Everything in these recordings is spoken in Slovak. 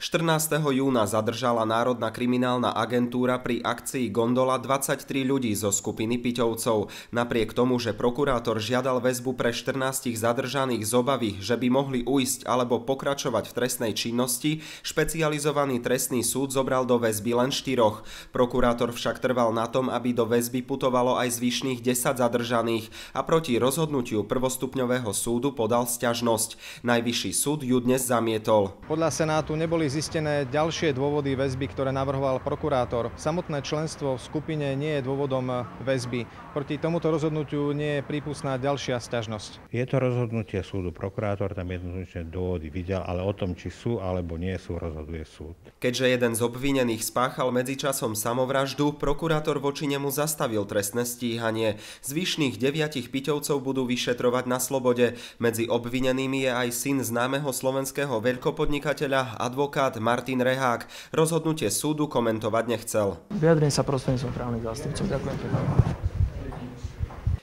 14. júna zadržala Národná kriminálna agentúra pri akcii Gondola 23 ľudí zo skupiny Piťovcov. Napriek tomu, že prokurátor žiadal väzbu pre 14 zadržaných z obavy, že by mohli ujsť alebo pokračovať v trestnej činnosti, špecializovaný trestný súd zobral do väzby len 4. Prokurátor však trval na tom, aby do väzby putovalo aj zvyšných 10 zadržaných a proti rozhodnutiu prvostupňového súdu podal sťažnosť. Najvyšší súd ju dnes zamietol. Podľa Senátu neboli zistené ďalšie dôvody väzby, ktoré navrhoval prokurátor. Samotné členstvo v skupine nie je dôvodom väzby. Proti tomuto rozhodnutiu nie je prípustná ďalšia sťažnosť. Je to rozhodnutie súdu. Prokurátor tam jednoznačne dôvody videl, ale o tom, či sú alebo nie sú, rozhoduje súd. Keďže jeden z obvinených spáchal medzičasom samovraždu, prokurátor voči nemu zastavil trestné stíhanie. Zvyšných 9 Piťovcov budú vyšetrovať na slobode. Medzi obvinenými je aj syn známeho slovenského veľkopodnikateľa, advokát Martin Rehák. Rozhodnutie súdu komentovať nechcel. Vyjadrím sa prostredníctvom právnych zástupcov. Ďakujem pekne.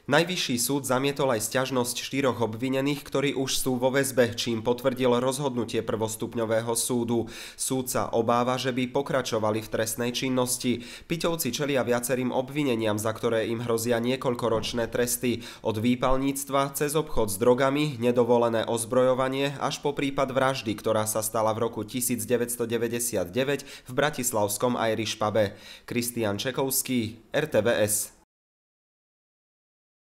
Najvyšší súd zamietol aj sťažnosť 4 obvinených, ktorí už sú vo väzbe, čím potvrdil rozhodnutie prvostupňového súdu. Súd sa obáva, že by pokračovali v trestnej činnosti. Piťovci čelia viacerým obvineniam, za ktoré im hrozia niekoľkoročné tresty. Od výpalníctva cez obchod s drogami, nedovolené ozbrojovanie až po prípad vraždy, ktorá sa stala v roku 1999 v bratislavskom Irish pube. Kristián Čekovský, RTVS.